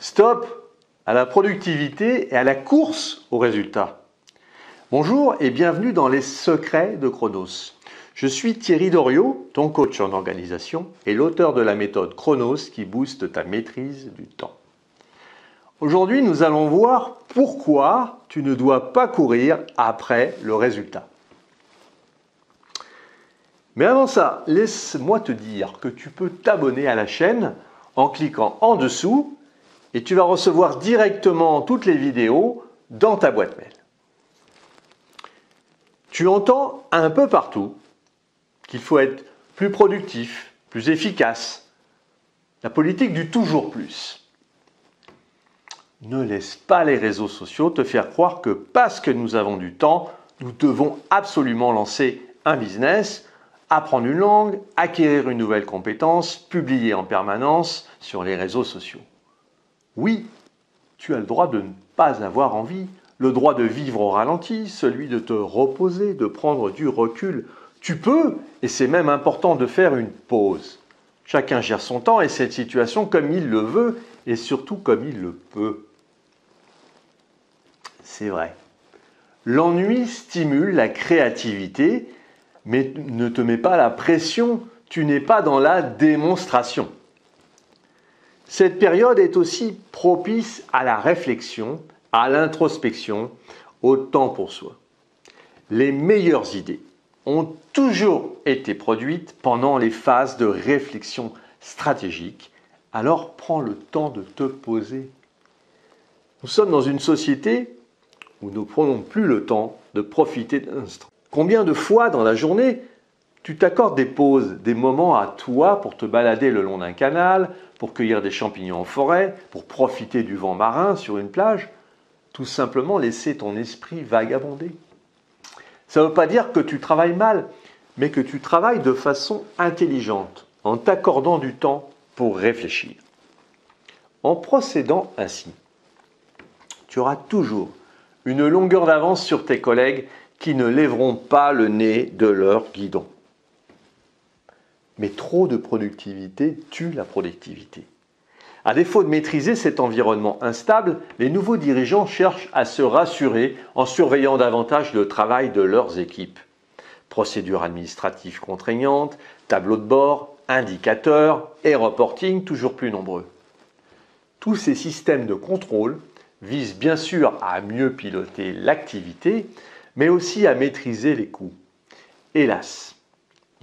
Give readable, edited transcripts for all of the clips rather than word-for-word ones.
Stop à la productivité et à la course aux résultats. Bonjour et bienvenue dans les secrets de Chronos. Je suis Thierry Doriot, ton coach en organisation et l'auteur de la méthode Chronos qui booste ta maîtrise du temps. Aujourd'hui, nous allons voir pourquoi tu ne dois pas courir après le résultat. Mais avant ça, laisse-moi te dire que tu peux t'abonner à la chaîne en cliquant en dessous et tu vas recevoir directement toutes les vidéos dans ta boîte mail. Tu entends un peu partout qu'il faut être plus productif, plus efficace. La politique du toujours plus. Ne laisse pas les réseaux sociaux te faire croire que parce que nous avons du temps, nous devons absolument lancer un business, apprendre une langue, acquérir une nouvelle compétence, publier en permanence sur les réseaux sociaux. Oui, tu as le droit de ne pas avoir envie, le droit de vivre au ralenti, celui de te reposer, de prendre du recul. Tu peux, et c'est même important de faire une pause. Chacun gère son temps et cette situation comme il le veut et surtout comme il le peut. C'est vrai. L'ennui stimule la créativité, mais ne te mets pas la pression, tu n'es pas dans la démonstration. Cette période est aussi propice à la réflexion, à l'introspection, au temps pour soi. Les meilleures idées ont toujours été produites pendant les phases de réflexion stratégique, alors prends le temps de te poser. Nous sommes dans une société où nous ne prenons plus le temps de profiter d'un instant. Combien de fois dans la journée tu t'accordes des pauses, des moments à toi pour te balader le long d'un canal, pour cueillir des champignons en forêt, pour profiter du vent marin sur une plage, tout simplement laisser ton esprit vagabonder. Ça ne veut pas dire que tu travailles mal, mais que tu travailles de façon intelligente, en t'accordant du temps pour réfléchir. En procédant ainsi, tu auras toujours une longueur d'avance sur tes collègues qui ne lèveront pas le nez de leur guidon. Mais trop de productivité tue la productivité. À défaut de maîtriser cet environnement instable, les nouveaux dirigeants cherchent à se rassurer en surveillant davantage le travail de leurs équipes. Procédures administratives contraignantes, tableaux de bord, indicateurs et reporting toujours plus nombreux. Tous ces systèmes de contrôle visent bien sûr à mieux piloter l'activité, mais aussi à maîtriser les coûts. Hélas,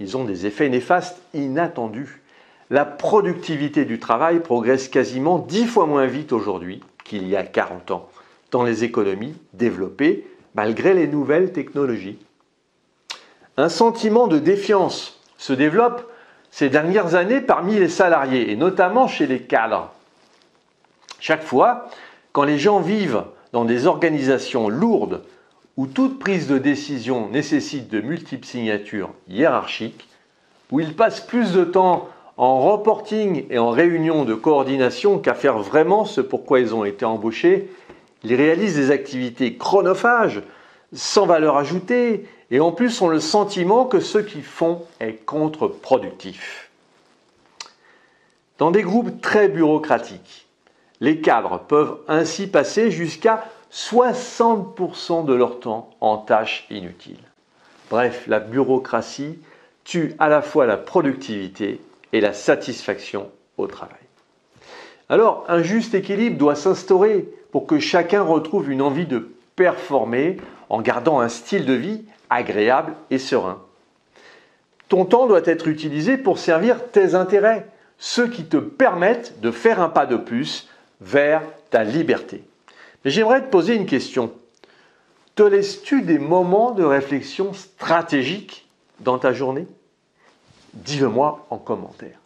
ils ont des effets néfastes inattendus. La productivité du travail progresse quasiment 10 fois moins vite aujourd'hui qu'il y a 40 ans dans les économies développées malgré les nouvelles technologies. Un sentiment de défiance se développe ces dernières années parmi les salariés et notamment chez les cadres. Chaque fois, quand les gens vivent dans des organisations lourdes où toute prise de décision nécessite de multiples signatures hiérarchiques, où ils passent plus de temps en reporting et en réunion de coordination qu'à faire vraiment ce pourquoi ils ont été embauchés, ils réalisent des activités chronophages, sans valeur ajoutée, et en plus ont le sentiment que ce qu'ils font est contre-productif. Dans des groupes très bureaucratiques, les cadres peuvent ainsi passer jusqu'à 60% de leur temps en tâches inutiles. Bref, la bureaucratie tue à la fois la productivité et la satisfaction au travail. Alors, un juste équilibre doit s'instaurer pour que chacun retrouve une envie de performer en gardant un style de vie agréable et serein. Ton temps doit être utilisé pour servir tes intérêts, ceux qui te permettent de faire un pas de plus vers ta liberté. Mais j'aimerais te poser une question. Te laisses-tu des moments de réflexion stratégique dans ta journée? Dis-le-moi en commentaire.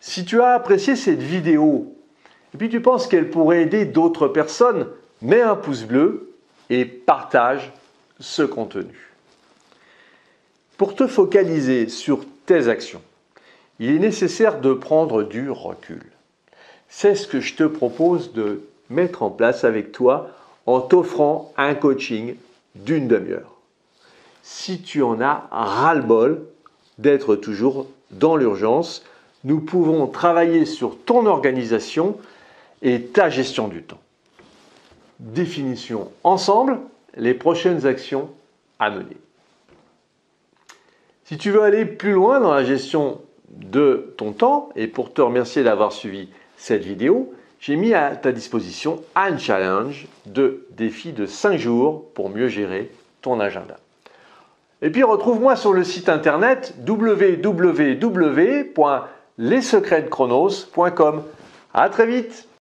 Si tu as apprécié cette vidéo et puis tu penses qu'elle pourrait aider d'autres personnes, mets un pouce bleu et partage ce contenu. Pour te focaliser sur tes actions, il est nécessaire de prendre du recul. C'est ce que je te propose de mettre en place avec toi en t'offrant un coaching d'une demi-heure. Si tu en as ras-le-bol d'être toujours dans l'urgence, nous pouvons travailler sur ton organisation et ta gestion du temps. Définissons ensemble les prochaines actions à mener. Si tu veux aller plus loin dans la gestion de ton temps, et pour te remercier d'avoir suivi cette vidéo, j'ai mis à ta disposition un challenge de défi de 5 jours pour mieux gérer ton agenda. Et puis retrouve-moi sur le site internet www.lessecretsdechronos.com. À très vite!